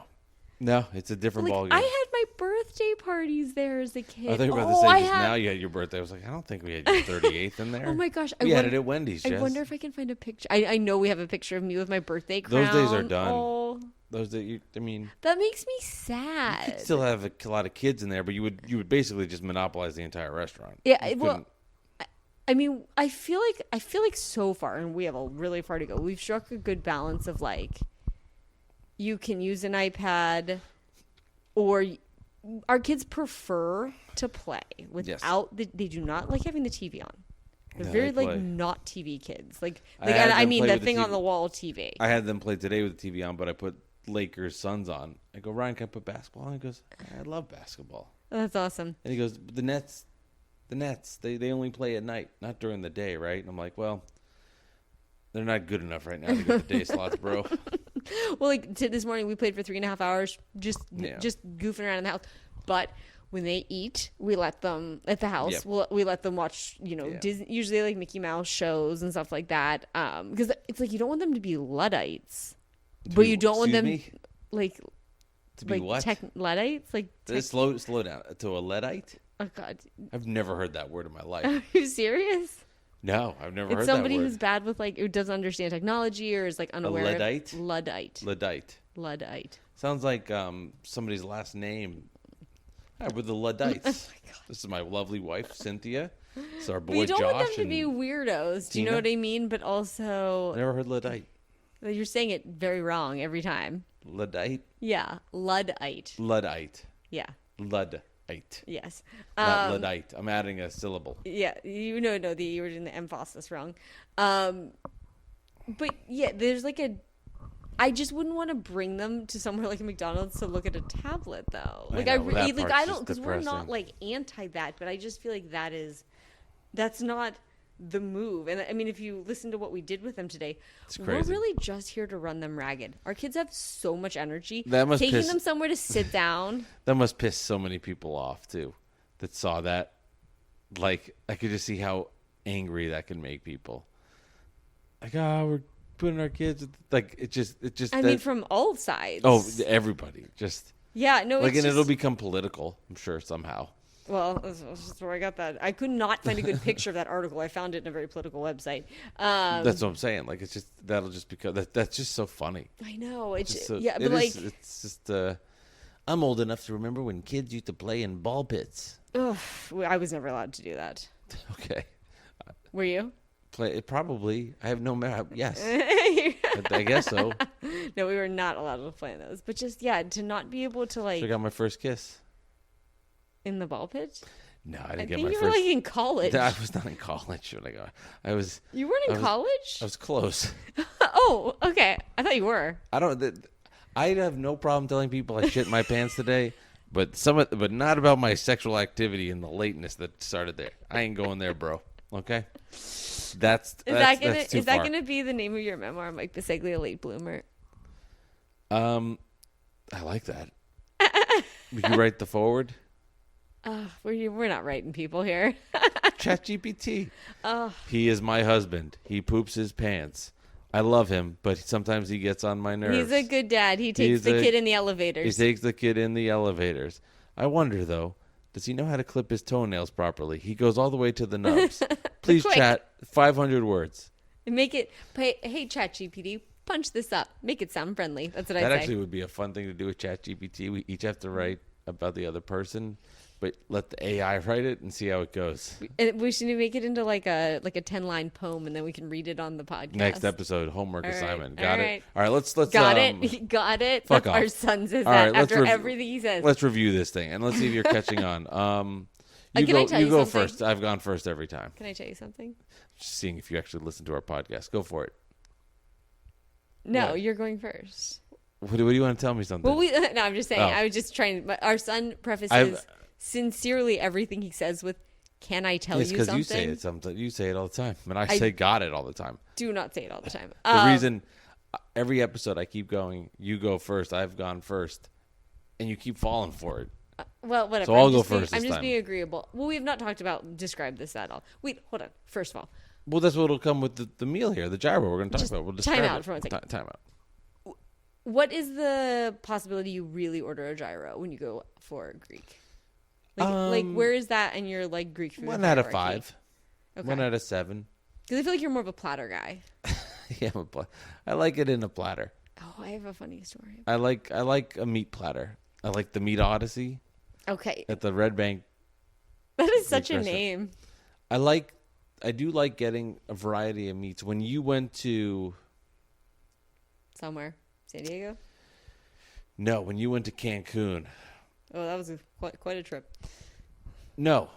No, it's a different Like, ballgame. I had my birthday parties there as a kid. I thought you were about to say just now you had your birthday. I was like, I don't think we had your 38th in there. Oh my gosh. We had it at Wendy's, I Jess. wonder if I can find a picture. I know we have a picture of me with my birthday crown. Those days are done. Oh, Those that I mean, that makes me you sad. could still have a lot of kids in there, but you would basically just monopolize the entire restaurant. Yeah, You well, couldn't- I mean, I feel like so far, and we have a really far to go. We've struck a good balance of like, you can use an iPad, or our kids prefer to play without they do not like having the TV on. They're Yeah, very they like play. not TV kids. Like I had I them mean play the with the thing on TV. the wall TV. I had them play today with the TV on, but I put Lakers Suns on. I go, Ryan, can I put basketball on? He goes, I love basketball. That's awesome. And he goes, the Nets, they only play at night, not during the day, right? And I'm like, well, they're not good enough right now to get the day slots, bro. Well, like this morning we played for 3.5 hours, just goofing around in the house. But when they eat, we let them at the house. Yep. We let them watch, Disney, usually like Mickey Mouse shows and stuff like that. Because it's like you don't want them to be Luddites, but you don't want them like to be what? Luddites, like Slow down to a Luddite. oh god, I've never heard that word in my life. are you serious? No, I've never heard It's that word. somebody who's bad with like who doesn't understand technology or is like unaware. Luddite? Luddite. Sounds like somebody's last name. Hi, we're the Luddites. This is my lovely wife, Cynthia. It's our boy, But you don't Josh. want them to and be weirdos. Do you know Tina? what I mean? But also, I never heard Luddite. you're saying it very wrong every time. Luddite? Yeah, Luddite. Luddite. Yeah. Luddite. Yes. Not Luddite. I'm adding a syllable. Yeah. You were doing the emphasis wrong. But yeah, there's like I just wouldn't want to bring them to somewhere like a McDonald's to look at a tablet, though. Like know, that I part's don't just because we're not depressing. like anti that, but I just feel like that's not the move. And I mean, if you listen to what we did with them today, we're crazy. really just here to run them ragged. Our kids have so much energy. That must Taking piss- them somewhere to sit down. That must piss so many people off, too, that saw that. Like, I could just see how angry that can make people. Like, we're putting our kids... Like, it just... I mean, from all sides. Oh, everybody. Just... Yeah, no, Like, it's and just, it'll become political, I'm sure, somehow. Well, that's where I got that. I could not find a good picture of that article. I found it in a very political website. That's what I'm saying. Like, it's just that'll just because that's just so funny. I know. It's Just so, yeah, but like it's just. I'm old enough to remember when kids used to play in ball pits. ugh, I was never allowed to do that. Okay. Were you? Probably. I have no memory. Yes. I guess so. No, we were not allowed to play in those. But just to not be able to like So I got my first kiss. in the ball pit. No, I I didn't get think my you first. were like in college. I was not in college when I got. You weren't in college? I was close. Oh, okay. I thought you were. I have no problem telling people I shit my pants today, but but not about my sexual activity and the lateness that started there. I ain't going there, bro. Okay. That's too Is that far. gonna be the name of your memoir, Mike Biseglia, late bloomer? I like that. Would you write the forward? We're not writing people here. ChatGPT. He is my husband. He poops his pants. I love him, but sometimes he gets on my nerves. He's a good dad. He takes the kid in the elevators. He takes the kid in the elevators. I wonder, though, does he know how to clip his toenails properly? He goes all the way to the nubs. Please, chat, 500 words. And make it, hey, ChatGPT, punch this up. Make it sound friendly. That's what I say. That actually would be a fun thing to do with ChatGPT. We each have to write about the other person, but let the AI write it and see how it goes. And we should make it into like a 10-line poem, and then we can read it on the podcast. Next episode, homework All right, assignment. all Got it. right. All right, let's Got it. Got it. Fuck That's off. our son says All that right, after everything he says. Let's review this thing and let's see if you're catching on. Can I tell you go something? first. I've gone first every time. Can I tell you something? Just seeing if you actually listen to our podcast. Go for it. No, What? you're going first. What do you want to tell me something? Well, no, I'm just saying. Oh. I was just trying. But our son prefaces I've- sincerely everything he says with, "Can I tell It's you because something?" you say it sometimes. You say it all the time, and I say "got it" all the time. Do not say it all the time. The reason every episode I keep going, you go first. I've gone first, and you keep falling for it. Well, whatever. So I'll I'm go just being- first I'm this just time. being agreeable. Well, we have not talked about describe this at all. Wait, hold on. First of all, Well, that's what'll come with the meal here, the gyro. We're going to talk Just about. We'll time describe out it. for 1 second. Time out. what is the possibility you really order a gyro when you go for Greek? Like where is that in your like Greek food? 1 out of hierarchy? 5. Okay. 1 out of 7. Because I feel like you're more of a platter guy. Yeah, I like it in a platter. Oh, I have a funny story. I like a meat platter. I like the Meat Odyssey Okay, at the Red Bank. that is such a restaurant. name. I do like getting a variety of meats. When you went to Somewhere, San Diego. when you went to Cancun. Oh, that was quite a trip. No,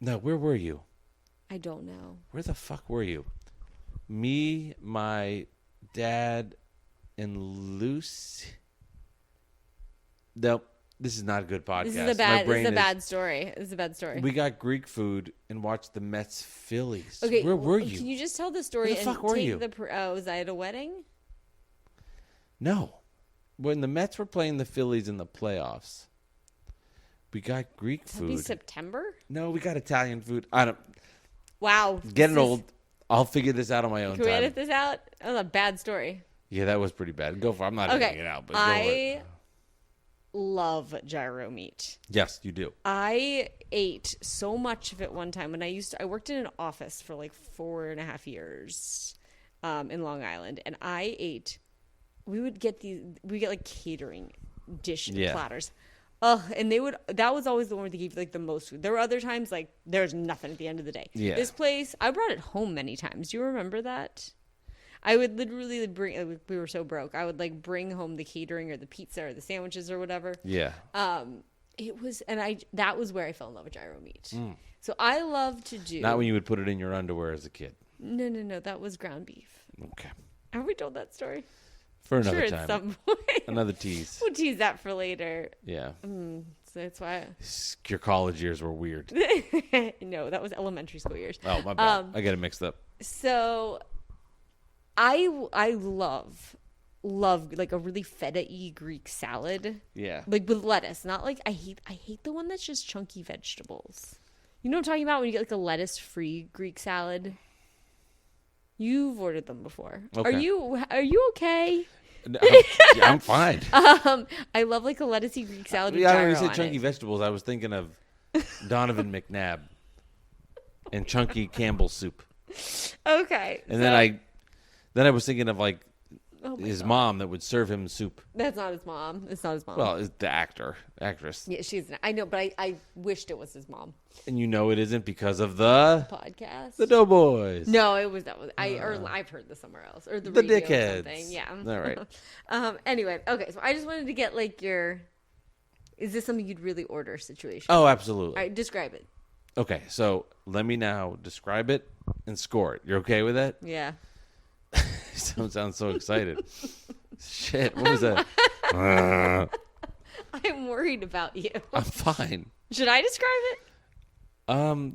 where were you? I don't know. Where the fuck were you? Me, my dad, and Lucy. Nope, this is not a good podcast. This is a My bad. This brain is a bad story. This is a bad story. We got Greek food and watched the Mets Phillies. Okay, where were you? Can you just tell the story Where the and fuck were take you? was I at a wedding? No, when the Mets were playing the Phillies in the playoffs, we got Greek That'd be food. September. No, we got Italian food. I don't. Wow, Getting this is- old. I'll figure this out on my own Can we time. edit this out? That was a bad story. Yeah, that was pretty bad. Go for it. I'm not editing it out, but go for it. I love gyro meat. Yes, you do. I ate so much of it one time when I worked in an office for like 4.5 years in Long Island, and we get like catering dish platters. And that was always the one where they gave like the most food. There were other times like there's nothing at the end of the day. Yeah. This place, I brought it home many times. Do you remember that? I would literally bring, we were so broke, I would like bring home the catering or the pizza or the sandwiches or whatever. Yeah. That was where I fell in love with gyro meat. So I love to do. Not when you would put it in your underwear as a kid. No, that was ground beef. Okay. Have we told that story? For another Sure, time. at some point. Another tease. We'll tease that for later. Yeah. So that's why. Your college years were weird. No, that was elementary school years. Oh, my bad. I got it mixed up. So I love like a really feta-y Greek salad. Yeah. Like with lettuce, not like I hate the one that's just chunky vegetables. You know what I'm talking about when you get like a lettuce-free Greek salad? You've ordered them before. Okay. Are you okay? I'm fine. I love like a lettucey Greek salad with Yeah, when gyro you said on chunky it. vegetables, I was thinking of Donovan McNabb, and chunky Campbell's soup. Okay. And then I was thinking of like his mom that would serve him soup. That's not his mom. It's not his mom. Well, it's the actress. Yeah, I know, but I wished it was his mom. And you know it isn't because of the podcast. The Doughboys. No, I've heard this somewhere else or the radio dickheads. Or something. Yeah. All right. Anyway, okay. So I just wanted to get like is this something you'd really order situation? Oh, absolutely. All right, describe it. Okay, so let me now describe it and score it. You're okay with that? Yeah. You don't sound so excited. Shit, what was that? I'm worried about you. I'm fine. Should I describe it?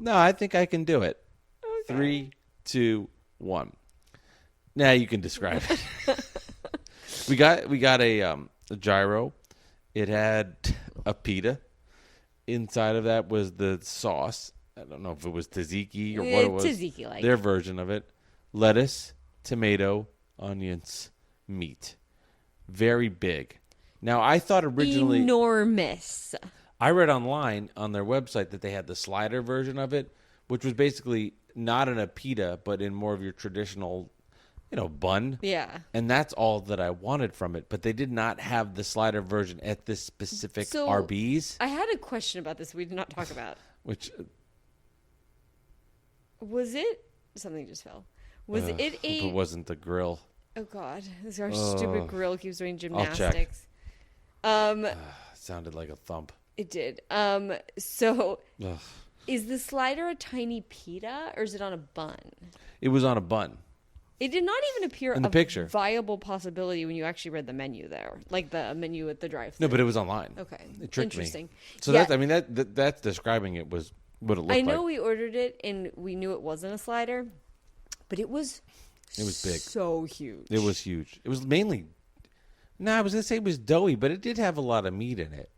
No, I think I can do it. Okay. 3, 2, 1. Now you can describe it. we got a gyro. It had a pita. Inside of that was the sauce. I don't know if it was tzatziki or what it was. Tzatziki-like. Their version of it. Lettuce, tomato, onions, meat. Very big. Now, I thought originally... Enormous. I read online on their website that they had the slider version of it, which was basically not in a pita, but in more of your traditional, bun. Yeah. And that's all that I wanted from it. But they did not have the slider version at this specific Arby's. I had a question about this we did not talk about. Which... Was it... Something just fell. Was it a... Hope it wasn't the grill. Oh, God. Our stupid grill keeps doing gymnastics. I'll check. Sounded like a thump. It did. So... Ugh. Is the slider a tiny pita, or is it on a bun? It was on a bun. It did not even appear in the picture. Viable possibility when you actually read the menu there, like the menu at the drive-thru. No, but it was online. Okay, it tricked interesting. Me. So that's describing it was what it looked like. I know we ordered it and we knew it wasn't a slider, but it was big, so huge. It was huge. It was mainly. No, I was gonna say it was doughy, but it did have a lot of meat in it.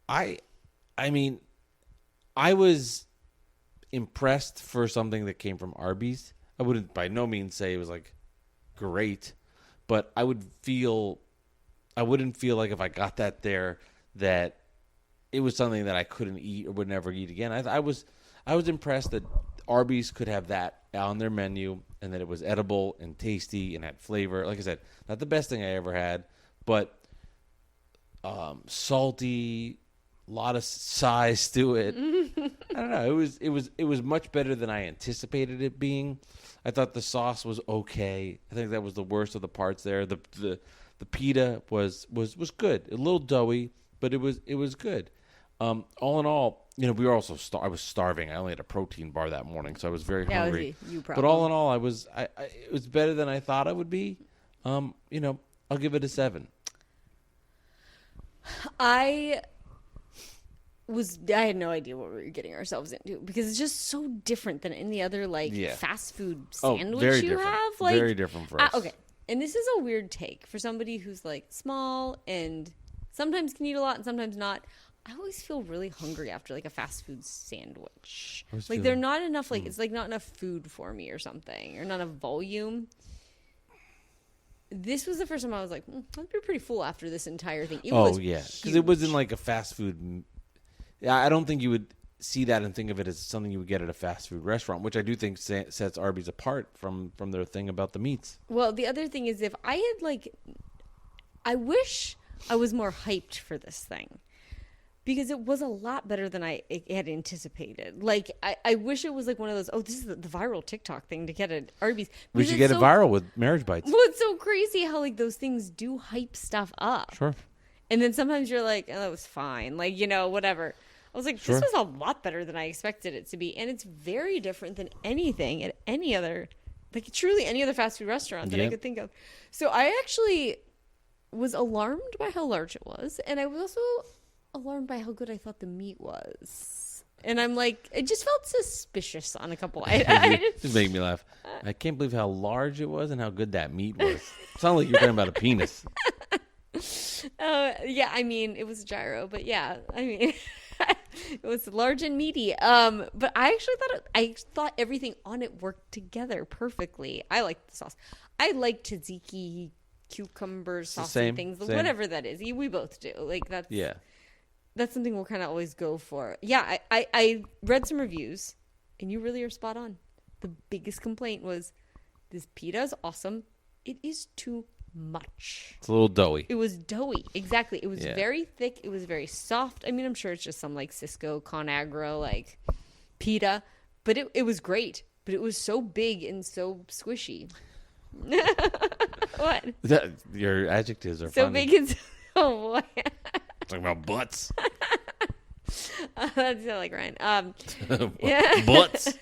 I mean, I was impressed for something that came from Arby's. I wouldn't by no means say it was like great, but I wouldn't feel like if I got that there that it was something that I couldn't eat or would never eat again. I was impressed that Arby's could have that on their menu and that it was edible and tasty and had flavor. Like I said, not the best thing I ever had, but salty, a lot of size to it. I don't know. It was much better than I anticipated it being. I thought the sauce was okay. I think that was the worst of the parts there. The pita was good. A little doughy, but it was good. All in all, we were also I was starving. I only had a protein bar that morning, so I was very hungry. But all in all, it was better than I thought it would be. I'll give it a 7. I had no idea what we were getting ourselves into because it's just so different than any other fast food sandwich you have. Like, very different for us. Okay, and this is a weird take for somebody who's like small and sometimes can eat a lot and sometimes not. I always feel really hungry after like a fast food sandwich. Like they're not enough. Like it's like not enough food for me or something, or not enough volume. This was the first time I was like, I'd be pretty full after this entire thing. Because it wasn't like a fast food. Yeah, I don't think you would see that and think of it as something you would get at a fast food restaurant, which I do think sets Arby's apart from their thing about the meats. Well, the other thing is if I had I wish I was more hyped for this thing because it was a lot better than I had anticipated. Like, I wish it was like one of those, this is the viral TikTok thing to get at Arby's. We should get it viral with Marriage Bites. Well, it's so crazy how those things do hype stuff up. Sure. And then sometimes you're like, that was fine. Whatever. I was like, this was a lot better than I expected it to be. And it's very different than anything at any other, truly any other fast food restaurant that I could think of. So I actually was alarmed by how large it was. And I was also alarmed by how good I thought the meat was. And I'm like, it just felt suspicious on a couple items. Just make me laugh. I can't believe how large it was and how good that meat was. It sounded like you were talking about a penis. Yeah, I mean, it was a gyro, but yeah, I mean, it was large and meaty. But I actually thought everything on it worked together perfectly. I liked the sauce. I like tzatziki, cucumber sauce and things, whatever that is. We both do. That's that's something we'll kind of always go for. Yeah, I read some reviews, and you really are spot on. The biggest complaint was, this pita is awesome. It is too much. It's a little doughy. It was doughy. Exactly. It was very thick. It was very soft. I mean, I'm sure it's just some like Cisco Conagra like pita, but it was great. But it was so big and so squishy. What? Your adjectives are so funny. big and so oh boy. Talking about butts. That's not like Ryan. Yeah. Butts.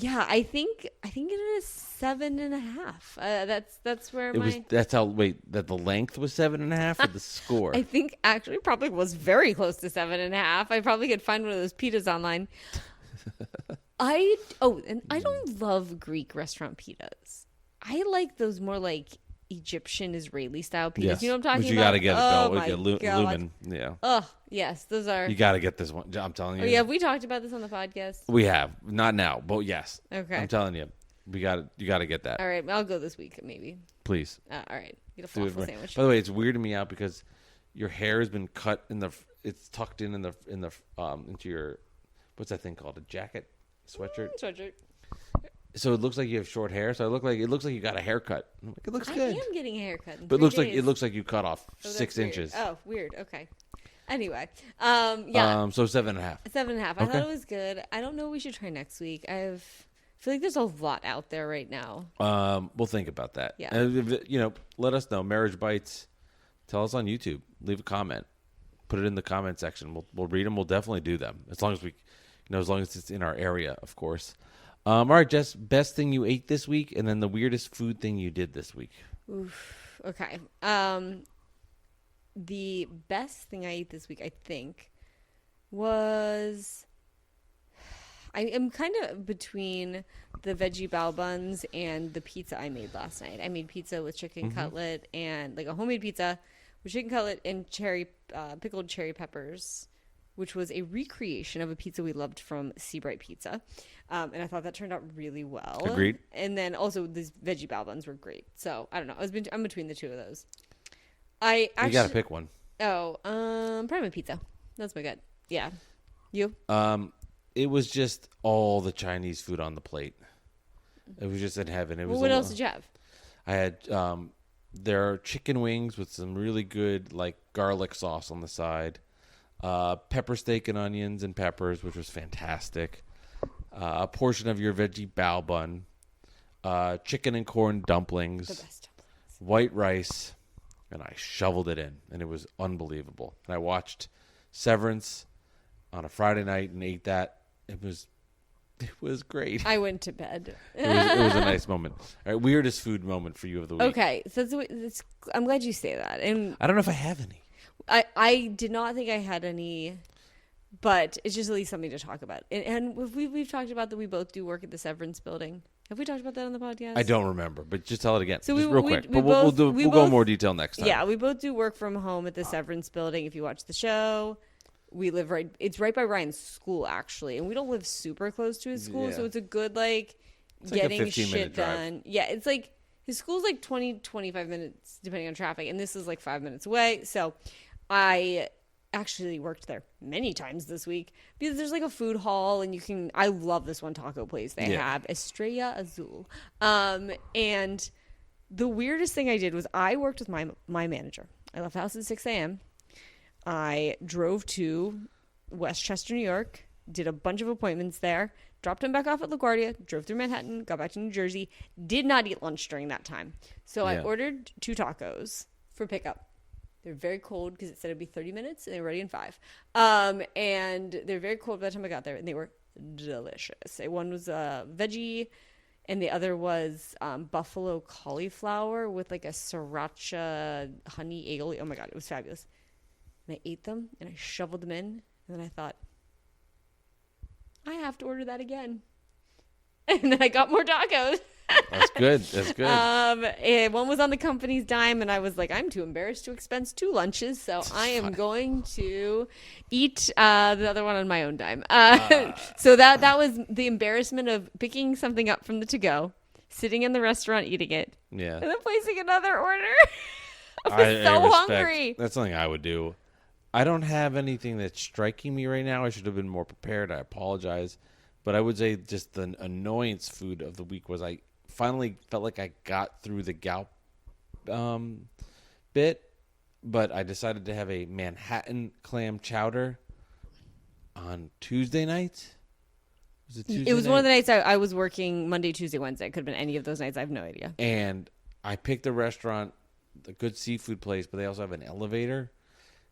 Yeah, I think it is 7.5. That's where That's how. Wait, that the length was 7.5 or the score? I think actually probably was very close to 7.5. I probably could find one of those pitas online. And I don't love Greek restaurant pitas. I like those more like Egyptian Israeli style pitas. Yes. You know what I'm talking But you about? got to get it. Oh We my get God. lumen. Yeah. Oh yes, those are. You got to get this one. I'm telling you. Oh yeah, have we talked about this on the podcast? We have. Not now, but yes. Okay. I'm telling you. You got to get that. All right, I'll go this week maybe. Please. All right, get a Do it falafel right. sandwich. By the way, it's weirding me out because your hair has been cut it's tucked in the into your, what's that thing called? A jacket? Sweatshirt? Sweatshirt. So it looks like you have short hair. So it looks like you got a haircut. I'm like, it looks good. I am getting a haircut. But it looks like you cut off Oh, 6 that's weird. inches. Oh, weird. Okay. Anyway, yeah. So 7.5. 7.5. I Okay. thought it was good. I don't know what we should try next week. I feel like there's a lot out there right now. We'll think about that. Yeah. And let us know. Marriage Bites. Tell us on YouTube. Leave a comment. Put it in the comment section. We'll read them. We'll definitely do them as long as it's in our area, of course. All right, Jess. Best thing you ate this week, and then the weirdest food thing you did this week. Oof. Okay. The best thing I ate this week, I think, was I am kind of between the veggie bao buns and the pizza I made last night. I made pizza with chicken cutlet and like a homemade pizza with chicken cutlet and pickled cherry peppers, which was a recreation of a pizza we loved from Seabright Pizza. And I thought that turned out really well. Agreed. And then also these veggie bao buns were great. So I don't know. I'm between the two of those. You gotta pick one. Probably my pizza. That's my gut. Yeah. You? It was just all the Chinese food on the plate. It was just in heaven. It was. What else did you have? I had their chicken wings with some really good like garlic sauce on the side, pepper steak and onions and peppers, which was fantastic. A portion of your veggie bao bun, chicken and corn dumplings, The best dumplings. white rice, and I shoveled it in, and it was unbelievable. And I watched Severance on a Friday night and ate that. It was great. I went to bed. It was a nice moment. All right, weirdest food moment for you of the week. Okay, so I'm glad you say that. And I don't know if I have any. I did not think I had any, but it's just at least something to talk about. And we've talked about that we both do work at the Severance building. Have we talked about that on the podcast? I don't remember, but just tell it again. So just real quick. we But we'll go both- in more detail next time. Yeah, we both do work from home at the Severance building. If you watch the show, we live it's right by Ryan's school actually, and we don't live super close to his school, so it's a good It's getting like a 15-minute shit drive. done. Yeah, it's like his school's like 20-25 minutes depending on traffic, and this is like 5 minutes away. So I actually worked there many times this week because there's like a food hall, and I love this one taco place they have, Estrella Azul. And the weirdest thing I did was I worked with my manager. I left the house at 6 a.m. I drove to Westchester, New York, did a bunch of appointments there, dropped him back off at LaGuardia, drove through Manhattan, got back to New Jersey, did not eat lunch during that time. So I ordered 2 tacos for pickup. They're very cold because it said it'd be 30 minutes, and they were ready in 5. And they're very cold by the time I got there, and they were delicious. One was veggie, and the other was buffalo cauliflower with like a sriracha honey aioli. Oh my God, it was fabulous. And I ate them, and I shoveled them in, and then I thought, I have to order that again. And then I got more tacos. That's good. That's good. And one was on the company's dime, and I was like, I'm too embarrassed to expense 2 lunches, so I am going to eat the other one on my own dime. So that was the embarrassment of picking something up from the to-go, sitting in the restaurant eating it, Yeah. and then placing another order. I'm so hungry. That's something I would do. I don't have anything that's striking me right now. I should have been more prepared. I apologize. But I would say just the annoyance food of the week was I finally felt like I got through the gout bit, but I decided to have a Manhattan clam chowder on Tuesday night. Was it Tuesday It was night? one of the nights I was working Monday, Tuesday, Wednesday. It could have been any of those nights. I have no idea. And I picked a restaurant, a good seafood place, but they also have an elevator.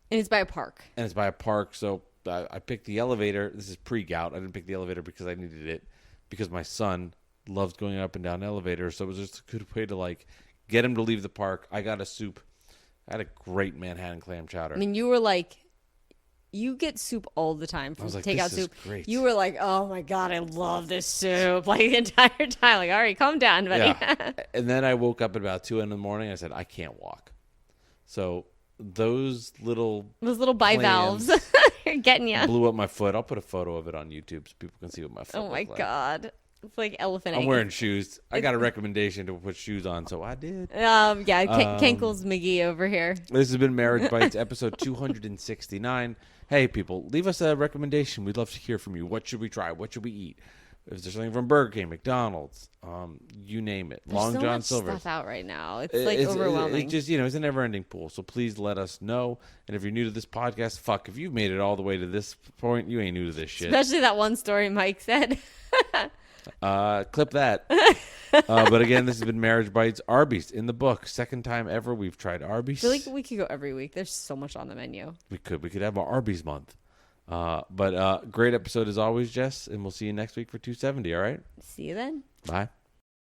And it's by a park. And it's by a park, so I picked the elevator. This is pre-gout. I didn't pick the elevator because I needed it because my son loves going up and down elevators, so it was just a good way to, like, get him to leave the park. I got a soup. I had a great Manhattan clam chowder. I mean, you were like, you get soup all the time from takeout soup. Great. You were like, oh my God, I love this soup. Like the entire time. Like, all right, calm down, buddy. Yeah. And then I woke up at about 2 in the morning. I said, I can't walk. So those little bivalves are getting you. blew up my foot. I'll put a photo of it on YouTube so people can see what my foot Oh my looks like. God. It's like elephant I'm egg. wearing shoes. I got a recommendation to put shoes on, so I did. Kenkles McGee over here. This has been Marriage Bites, episode 269. Hey, people, leave us a recommendation. We'd love to hear from you. What should we try? What should we eat? If there's something from Burger King, McDonald's, you name it. There's Long so John much Silver's. stuff out right now. It's like overwhelming. It's just, it's a never-ending pool. So please let us know. And if you're new to this podcast, fuck, if you've made it all the way to this point, you ain't new to this shit. Especially that one story Mike said. Clip that. But again, this has been Marriage Bites. Arby's in the book. Second time ever we've tried Arby's. I feel like we could go every week. There's so much on the menu. We could have our Arby's month. But great episode as always, Jess, and we'll see you next week for 270, all right? See you then. Bye.